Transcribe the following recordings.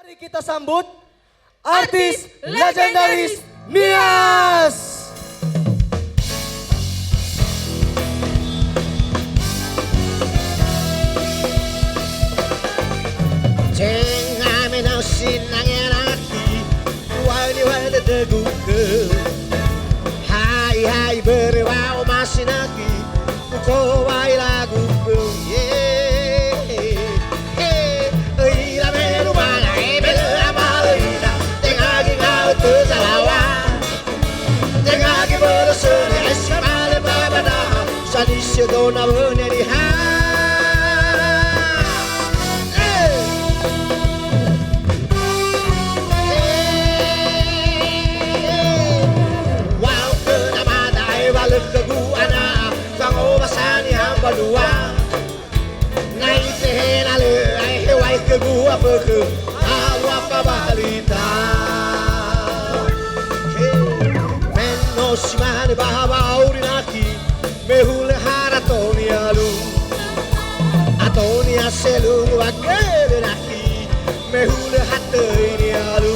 Mari kita sambut artis legendaris Nias. Tengah sinangnya lagi wali-wali teguh. Hai hai berwau masih lagi kau wai lagu Sadisnya dona bener di wow kena badai balik ke gua na kang obasani hamba dua naik teh lalu ai hewai ke gua peke awa pabalita menno simane bahwa urinaki mehule haratoni alu atoni aselu wakere naki mehule hateni alu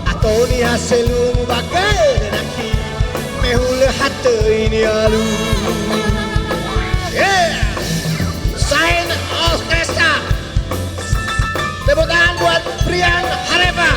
Atoni haselum bagai naki mehule hati ini alu. Sign orkestra tepuk tangan buat Brian Hareva.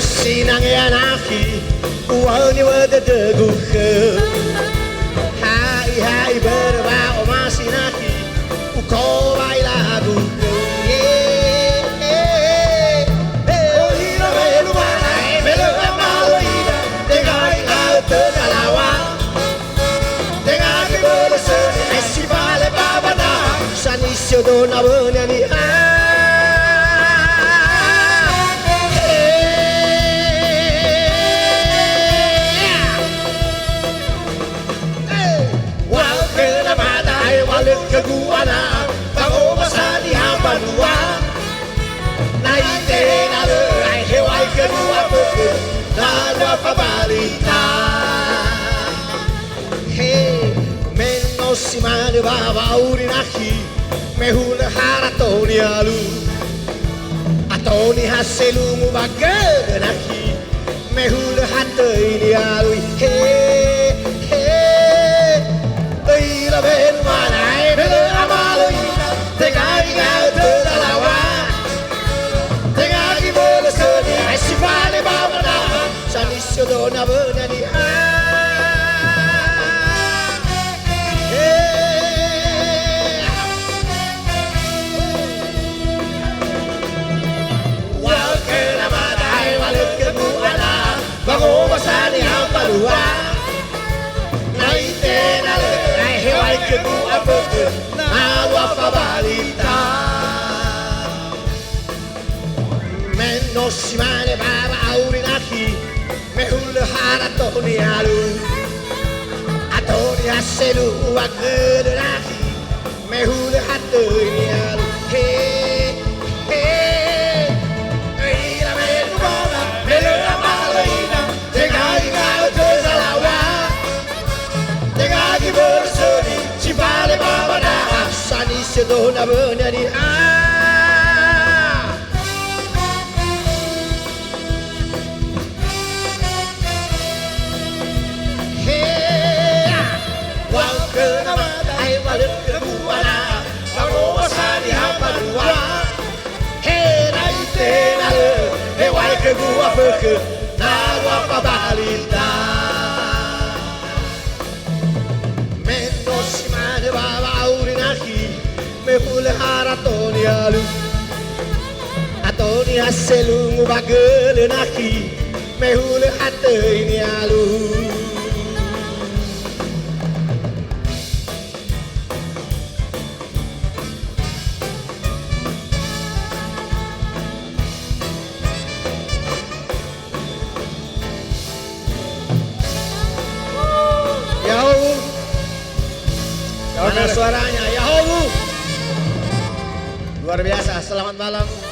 Sinang ya naki uangnya wada teguh. Hai hai berbau masih naki kau baik lagu. Oh hira belu balai belu amalu ida dengar kau terlawa dengar belu seni esi bale baba dah sanisyo dona benyani. Keguana, kau masih hamba dua. Naik tena lerai hewai kedua peke, lalu apa balita? Hey, menosi mana bawa urinaki, mehule haratoni alu, atoni haselu mubagai naki, mehule hati ini alu. Hey, hey, ira ben mana? Dona benyani wal kena badai balik ke buana bango basani hamba dua naik tena lerai hewai ke gua peke nalu apa balita menosi mane baba aurinaki mehule haratoni alu atoni haselu wakere naki mehule hatoni alu. Hey hey ira melu baba melu amalu ida dengar kau terlawa dengar berseri cipale baba dah sani sedona benyani. ke gua peke na gua pabalita Mendo simane baba urinaki me hule haratoni alu Atoni haselungu bagele naki me hule hate ini alu Mana suaranya? Ya Allah. Luar biasa. Selamat malam.